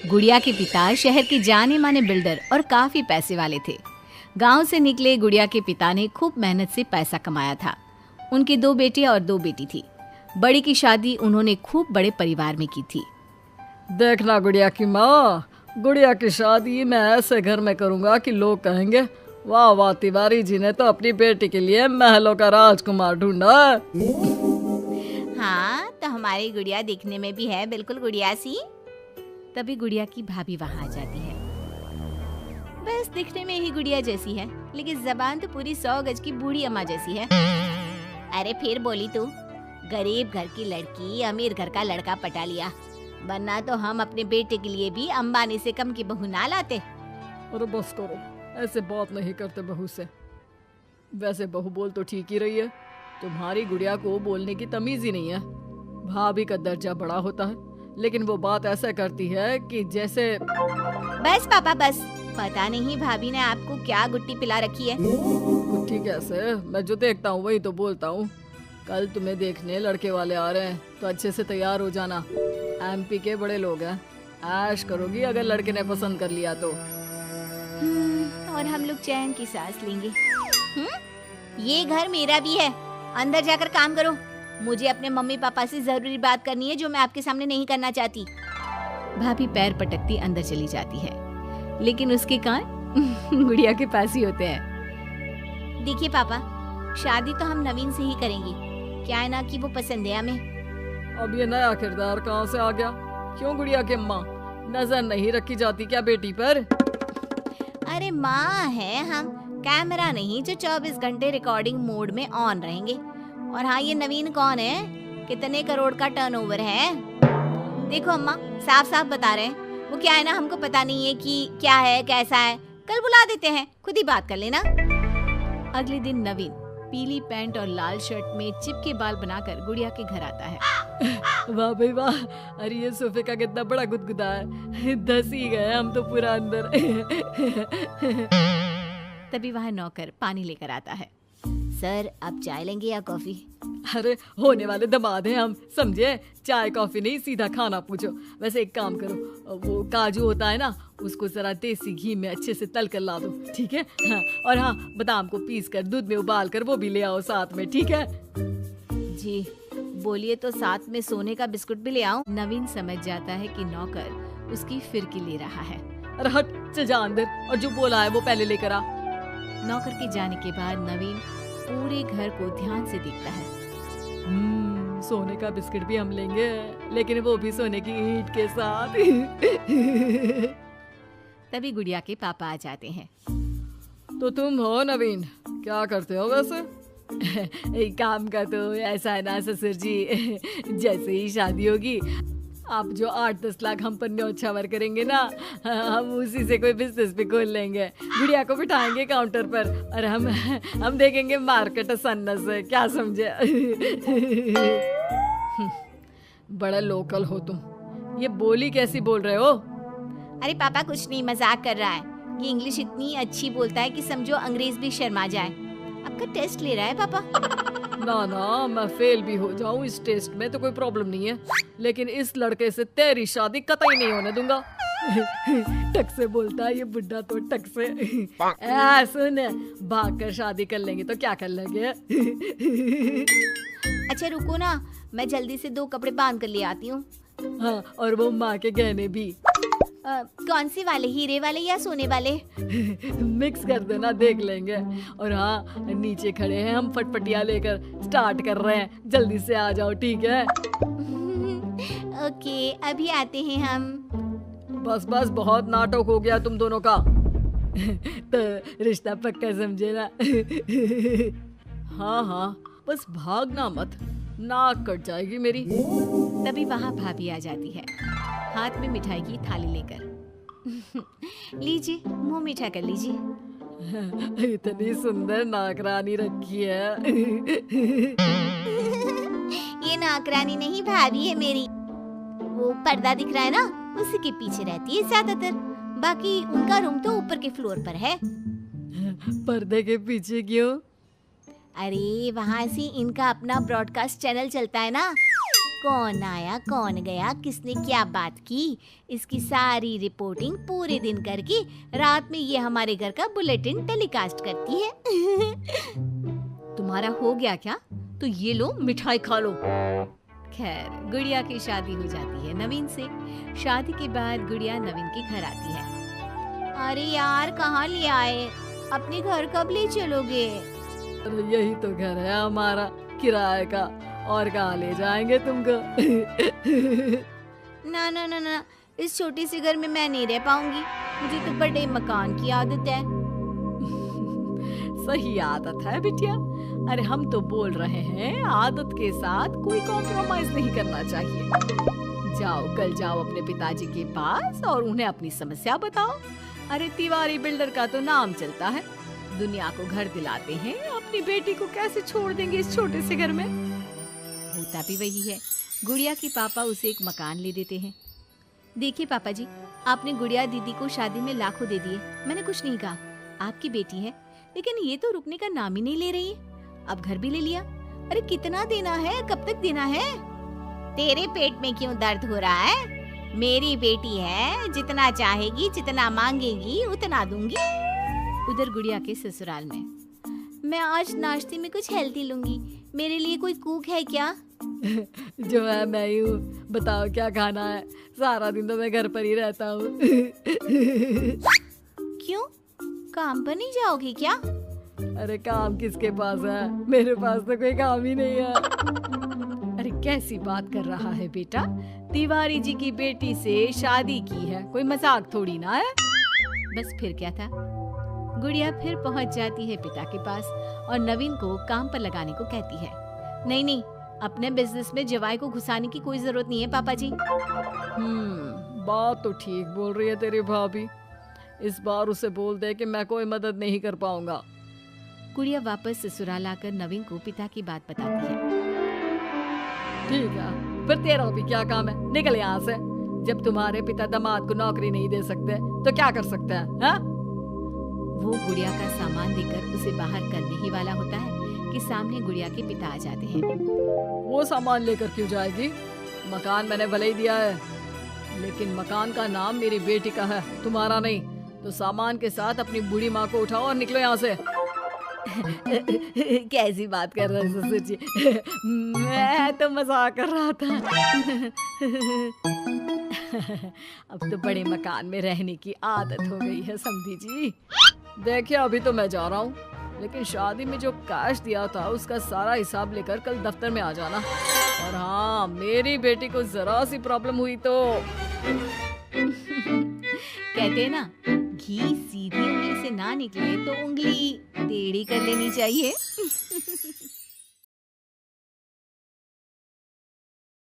गुड़िया के पिता शहर के जाने माने बिल्डर और काफी पैसे वाले थे। गांव से निकले गुड़िया के पिता ने खूब मेहनत से पैसा कमाया था। उनके 2 बेटे और 2 बेटी थी। बड़ी की शादी उन्होंने खूब बड़े परिवार में की थी। देखना गुड़िया की माँ, गुड़िया की शादी मैं ऐसे घर में करूँगा कि लोग कहेंगे, वाह वाह, तिवारी जी ने तो अपनी बेटी के लिए महलों का राजकुमार ढूंढा। हाँ, तो हमारी गुड़िया दिखने में भी है बिल्कुल गुड़िया सी। तभी गुड़िया की भाभी वहाँ आ जाती है। बस दिखने में ही गुड़िया जैसी है, लेकिन जबान तो पूरी 100 गज की बूढ़ी अम्मा जैसी है। अरे फिर बोली तू, गरीब घर की लड़की अमीर घर का लड़का पटा लिया, वरना तो हम अपने बेटे के लिए भी अंबानी से कम की बहू ना लाते। अरे बस करो, ऐसे बात नहीं करते बहू से। वैसे बहू बोल तो ठीक ही रही है, तुम्हारी गुड़िया को बोलने की तमीज ही नहीं है। भाभी का दर्जा बड़ा होता है, लेकिन वो बात ऐसा करती है कि जैसे। बस पापा बस, पता नहीं भाभी ने आपको क्या गुट्टी पिला रखी है। गुट्टी कैसे, मैं जो देखता हूँ वही तो बोलता हूँ। कल तुम्हें देखने लड़के वाले आ रहे हैं, तो अच्छे से तैयार हो जाना। एमपी के बड़े लोग हैं, ऐश करोगी अगर लड़के ने पसंद कर लिया तो। और हम लोग चैन की सांस लेंगे। ये घर मेरा भी है, अंदर जाकर काम करो। मुझे अपने मम्मी पापा से जरूरी बात करनी है जो मैं आपके सामने नहीं करना चाहती। भाभी पैर पटकती अंदर चली जाती है, लेकिन उसके कान गुड़िया के पास ही होते हैं। देखिए पापा, शादी तो हम नवीन से ही करेंगे, क्या है ना कि वो पसंद है हमें। अब ये नया किरदार कहाँ से आ गया? क्यों गुड़िया के माँ, नजर नहीं रखी जाती क्या बेटी पर? अरे माँ है हम, कैमरा नहीं जो 24 घंटे रिकॉर्डिंग मोड में ऑन रहेंगे। और हाँ, ये नवीन कौन है, कितने करोड़ का टर्नओवर है? देखो अम्मा, साफ साफ बता रहे हैं, वो क्या है ना, हमको पता नहीं है कि क्या है कैसा है, कल बुला देते हैं, खुद ही बात कर लेना। अगले दिन नवीन पीली पैंट और लाल शर्ट में चिपके बाल बनाकर गुड़िया के घर आता है। वाह भाई वाह, अरे ये सोफे का कितना बड़ा गुदगुदा है, धस ही गए हम तो पूरा अंदर। तभी वहाँ नौकर पानी लेकर आता है। सर, आप चाय लेंगे या कॉफी? अरे होने वाले दामाद हैं हम, समझे? चाय कॉफी नहीं, सीधा खाना पूछो। वैसे एक काम करो, वो काजू होता है ना, उसको जरा देसी घी में अच्छे से तल कर ला दो, ठीक है? हाँ, और हाँ, बादाम को पीस कर दूध में उबाल कर वो भी ले आओ साथ में, ठीक है? जी बोलिए, तो साथ में सोने का बिस्कुट भी ले आऊं? नवीन समझ जाता है कि नौकर उसकी फिरकी ले रहा है। अरे हट, चल जा अंदर, और जो बोला है वो पहले लेकर आ। नौकर के जाने के बाद नवीन पूरे घर को ध्यान से देखता है। सोने का बिस्किट भी हम लेंगे, लेकिन वो भी सोने की ईंट के साथ। तभी गुड़िया के पापा आ जाते हैं। तो तुम हो नवीन, क्या करते हो वैसे? एक काम का तो ऐसा है ना ससुर जी, जैसे ही शादी होगी आप जो 8-10 लाख हम पर न्योछावर करेंगे ना, हम उसी से कोई बिजनेस भी खोल लेंगे। गुड़िया को बिठाएंगे काउंटर पर और हम देखेंगे मार्केट सन्नत से, क्या समझे? बड़ा लोकल हो तुम, ये बोली कैसी बोल रहे हो? अरे पापा कुछ नहीं, मजाक कर रहा है। ये इंग्लिश इतनी अच्छी बोलता है कि समझो अंग्रेज भी शर्मा जाए। आपका टेस्ट ले रहा है पापा? ना ना, मैं फेल भी हो जाऊं इस टेस्ट में तो कोई प्रॉब्लम नहीं है, लेकिन इस लड़के से तेरी शादी कतई नहीं होने दूंगा। टक से बोलता है ये बुड्ढा तो, टक से। सुन, भाग कर शादी कर लेंगे तो क्या कर लेंगे? अच्छा रुको ना, मैं जल्दी से 2 कपड़े बांध कर ले आती हूँ। हाँ, और वो माँ के गहने भी। कौन से वाले, हीरे वाले या सोने वाले? मिक्स कर देना, देख लेंगे। और हाँ, नीचे खड़े हैं हम फटफटिया लेकर, स्टार्ट कर रहे हैं, जल्दी से आ जाओ, ठीक है? ओके, अभी आते हैं हम। बस बस, बहुत नाटक हो गया तुम दोनों का। तो रिश्ता पक्का समझे ना? हाँ हाँ, बस भागना मत, नाक कट जाएगी मेरी। तभी वहाँ भाभी आ जाती है, हाथ में मिठाई की थाली लेकर। लीजिए, मुंह मीठा कर लीजिए। इतनी सुंदर नाकरानी रखी है। ये नाकरानी नहीं, भाभी है मेरी। वो पर्दा दिख रहा है ना, उसी के पीछे रहती है ज्यादातर, बाकी उनका रूम तो ऊपर के फ्लोर पर है। पर्दे के पीछे क्यों? अरे वहाँ से इनका अपना ब्रॉडकास्ट चैनल चलता है ना, कौन आया कौन गया, किसने क्या बात की, इसकी सारी रिपोर्टिंग पूरे दिन करके रात में ये हमारे घर का बुलेटिन टेलीकास्ट करती है। तुम्हारा हो गया क्या? तो ये लो मिठाई खा लो। खैर, गुड़िया की शादी हो जाती है नवीन से। शादी के बाद गुड़िया नवीन के घर आती है। अरे यार, कहाँ ले आए? अपने घर कब ले चलोगे? अरे यही तो घर है हमारा किराए का, और कहाँ ले जाएंगे तुमको? ना ना ना ना, इस छोटी सी घर में मैं नहीं रह पाऊंगी। मुझे तो बड़े मकान की आदत है। सही आदत है बिटिया। अरे हम तो बोल रहे हैं आदत के साथ कोई कॉम्प्रोमाइज नहीं करना चाहिए। जाओ, कल जाओ अपने पिताजी के पास और उन्हें अपनी समस्या बताओ। अरे तिवारी बिल्डर का तो नाम चलता है, दुनिया को घर दिलाते हैं, अपनी बेटी को कैसे छोड़ देंगे इस छोटे से घर में? होता भी वही है। गुड़िया के पापा उसे एक मकान ले देते हैं। देखिए पापा जी, आपने गुड़िया दीदी को शादी में लाखों दे दिए, मैंने कुछ नहीं कहा। आपकी बेटी है, लेकिन ये तो रुकने का नाम ही नहीं ले रही है। अब घर भी ले लिया। अरे कितना देना है, कब तक देना है? तेरे पेट में क्यों दर्द हो रहा है? मेरी बेटी है, जितना चाहेगी, जितना मांगेगी उतना दूंगी। उधर गुड़िया के ससुराल में, मैं आज नाश्ते में कुछ हेल्दी लूंगी, मेरे लिए कोई कुक है क्या? जो है मैं ही हूँ, बताओ क्या खाना है? सारा दिन तो मैं घर पर ही रहता हूँ। क्यों, काम पर नहीं जाओगी क्या? अरे काम किसके पास है, मेरे पास तो कोई काम ही नहीं है। अरे कैसी बात कर रहा है बेटा? तिवारी जी की बेटी से शादी की है, कोई मजाक थोड़ी ना है। बस फिर क्या था। गुड़िया फिर पहुंच जाती है पिता के पास और नवीन को काम पर लगाने को कहती है। नहीं नहीं, अपने बिजनेस में जवाई को घुसाने की कोई जरूरत नहीं है पापा जी। बात तो ठीक बोल रही है तेरी भाभी। इस बार उसे बोल दे कि मैं कोई मदद नहीं कर पाऊंगा। गुड़िया वापस ससुराल आकर नवीन को पिता की बात बताती है। ठीक है, फिर तेरा भी क्या काम है? निकल यहाँ से। जब तुम्हारे पिता दामाद को नौकरी नहीं दे सकते तो क्या कर सकते हैं? हाँ? वो गुड़िया का सामान देकर उसे बाहर करने ही वाला होता है कि सामने गुड़िया के पिता आ जाते हैं। वो सामान लेकर क्यों जाएगी? मकान मैंने भले ही दिया है, लेकिन मकान का नाम मेरी बेटी का है, तुम्हारा नहीं। तो सामान के साथ अपनी बूढ़ी माँ को उठाओ और निकलो यहाँ से। कैसी बात कर रहे हैं ससुर जी? मैं तो मजाक कर रहा था। अब तो बड़े मकान में रहने की आदत हो गई है समधी जी। देखिए, अभी तो मैं जा रहा हूँ, लेकिन शादी में जो कैश दिया था उसका सारा हिसाब लेकर कल दफ्तर में आ जाना। और हाँ, मेरी बेटी को जरा सी प्रॉब्लम हुई तो कहते हैं ना, घी सीधी उंगली से ना निकले तो उंगली टेढ़ी कर लेनी चाहिए।